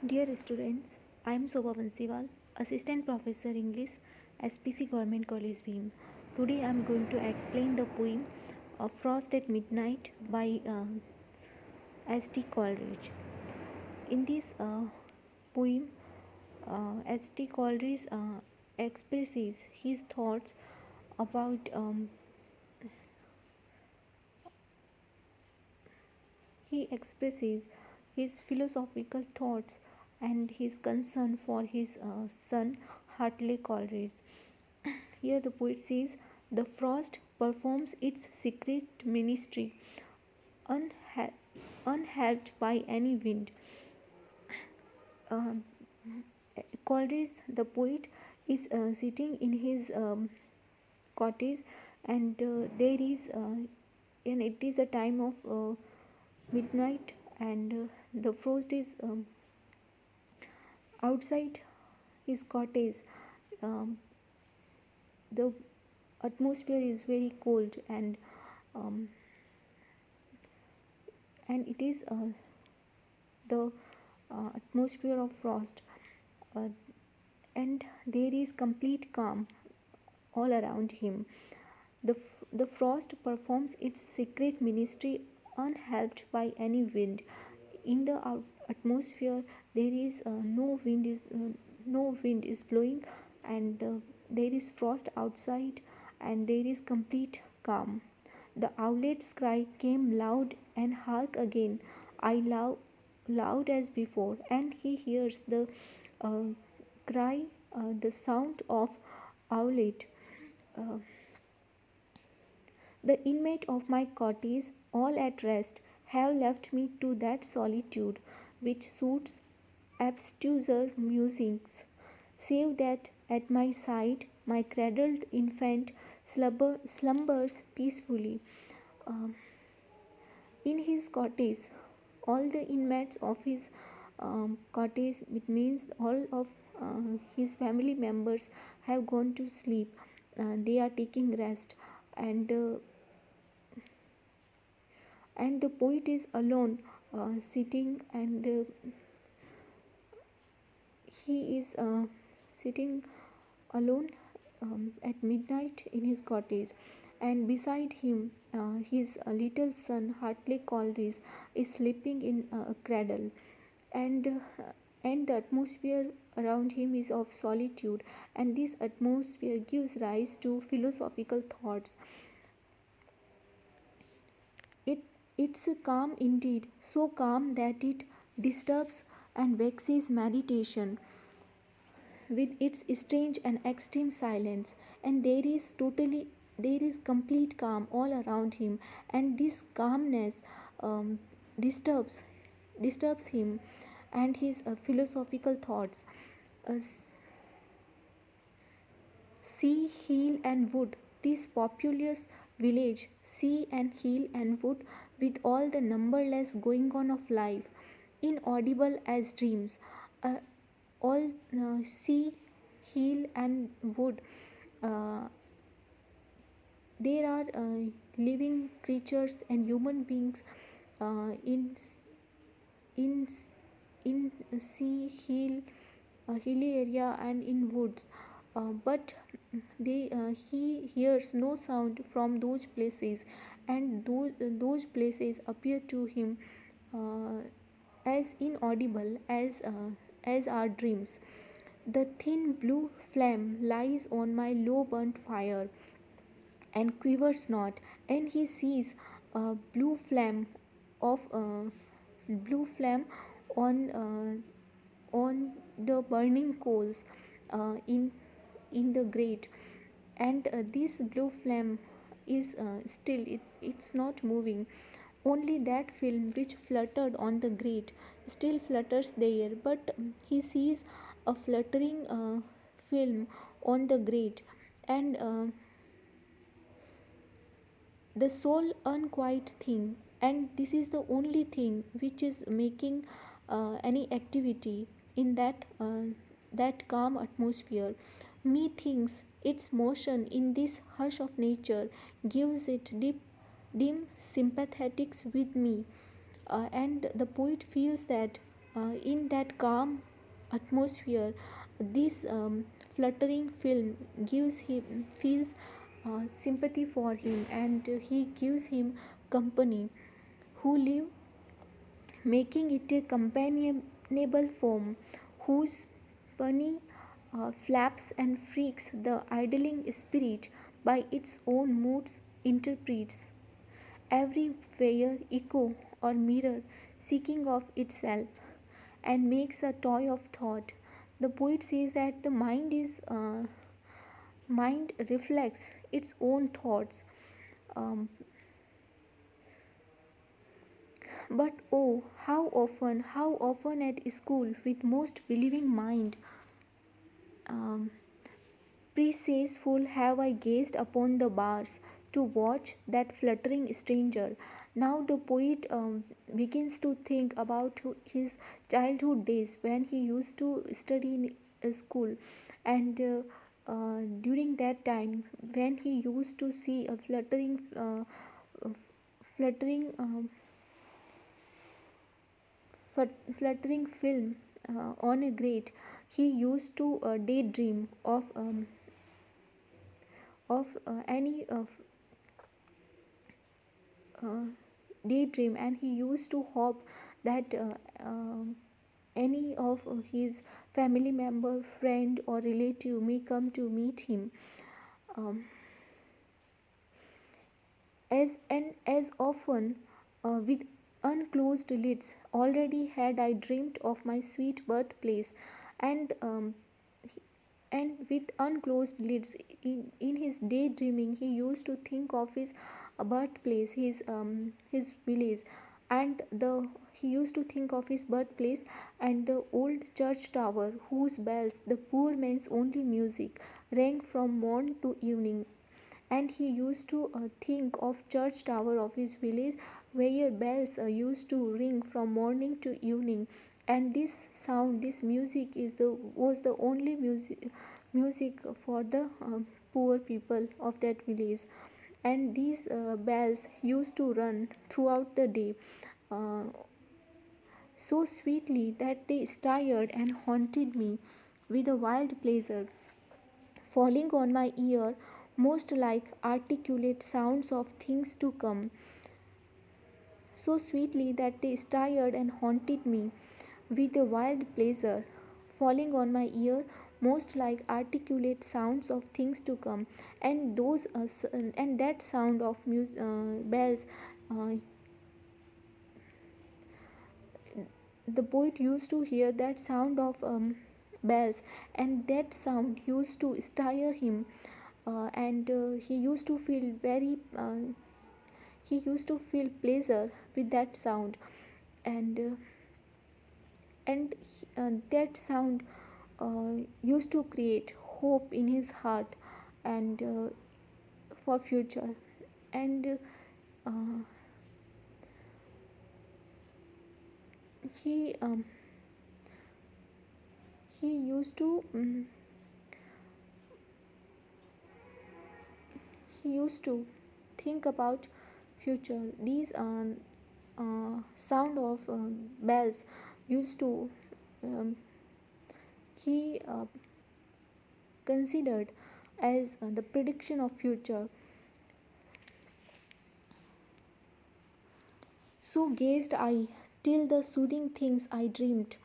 Dear students, I am Sobha Bansiwal, Assistant Professor English, SPC Government College Beam. Today I am going to explain the poem Frost at Midnight by S.T. Coleridge. In this poem, S.T. Coleridge expresses his thoughts about he expresses his philosophical thoughts and his concern for his son Hartley Coleridge. Here the poet says, "The frost performs its secret ministry, unha- unhelped by any wind." Uh, Coleridge, the poet, is sitting in his cottage, and and it is the time of midnight, and the frost is outside his cottage. Um, the atmosphere is very cold, um, and it is the atmosphere of frost, uh, and there is complete calm all around him. The frost performs its secret ministry unhelped by any wind. In the atmosphere, there is no wind is blowing, and there is frost outside, and there is complete calm. The owlet's cry came loud and hark again, I love loud as before, and he hears the uh, cry, the sound of owlet. Uh, the inmate of my cottage, all at rest, have left me to that solitude which suits abstruser musings, save that at my side my cradled infant slumbers peacefully. Um, in his cottage, all the inmates of his cottage, it means all of his family members have gone to sleep. They are taking rest, and the poet is alone, sitting, and he is sitting alone at midnight in his cottage, and beside him his little son Hartley Coleridge is sleeping in a cradle, and the atmosphere around him is of solitude, and this atmosphere gives rise to philosophical thoughts. It's a calm indeed, so calm that it disturbs and vexes meditation with its strange and extreme silence, and there is complete calm all around him, and this calmness um, disturbs him and his philosophical thoughts. uh, Sea, hill, and wood. This populous village, sea and hill and wood, with all the numberless going on of life, inaudible as dreams. Uh, all sea, hill, and wood. Uh, there are living creatures and human beings in in in sea, hill, hilly area, and in woods, but he hears no sound from those places, and those places appear to him uh, as inaudible as our dreams. The thin blue flame lies on my low burnt fire and quivers not, and he sees a blue flame on the burning coals in the grate, and this blue flame is still, it's not moving. Only that film which fluttered on the grate still flutters there, but he sees a fluttering film on the grate, and the sole unquiet thing, and this is the only thing which is making any activity in that calm atmosphere. Methinks its motion in this hush of nature gives it dim sympathetics with me, and the poet feels that In that calm atmosphere, this fluttering film gives him feels sympathy for him, and he gives him company who live, making it a companionable form whose bunny flaps and freaks the idling spirit by its own moods interprets everywhere echo or mirror seeking of itself and makes a toy of thought. The poet says that the mind reflects its own thoughts. Um, but oh, how often at school with most believing mind, um, Precessful have I gazed upon the bars to watch that fluttering stranger. Now the poet begins to think about his childhood days when he used to study in a school, and during that time when he used to see a fluttering fluttering film on a grate, he used to daydream of any uh, daydream, and he used to hope that any of his family member, friend, or relative may come to meet him. Um, as often with unclosed lids, already had I dreamed of my sweet birthplace, and with unclosed lids in his daydreaming he used to think of his birthplace, his village, and the he used to think of his birthplace and the old church tower whose bells, the poor man's only music, rang from morn to evening. And he used to think of church tower of his village where bells used to ring from morning to evening, and this sound, this music is the was the only music for the poor people of that village. And these bells used to run throughout the day, uh, so sweetly that they stirred and haunted me with a wild pleasure, falling on my ear most like articulate sounds of things to come, so sweetly that they stirred and haunted me with a wild pleasure, falling on my ear most like articulate sounds of things to come. And those and that sound of bells, uh, the poet used to hear that sound of bells, and that sound used to stir him, and he used to feel pleasure with that sound. And uh, and that sound used to create hope in his heart, and for future. And uh, he he used to he used to think about future. These sound of bells used to um, he considered as the prediction of future. So gazed I till the soothing things I dreamed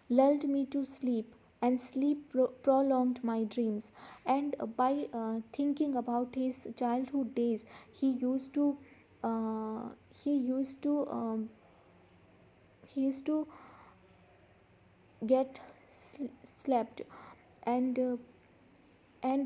lulled me to sleep, and sleep prolonged my dreams. And by thinking about his childhood days, uh, he used to um, he used to get slept, and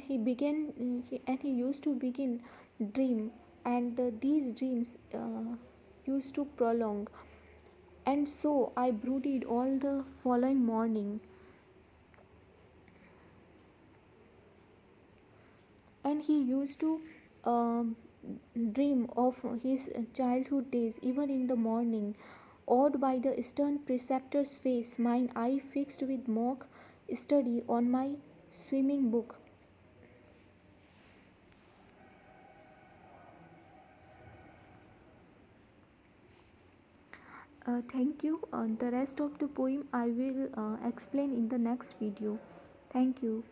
he used to begin dream, and these dreams used to prolong. And so I brooded all the following morning, and he used to um, dream of his childhood days even in the morning. Awed by the stern preceptor's face, mine eye fixed with mock study on my swimming book. Thank you. The rest of the poem I will explain in the next video. Thank you.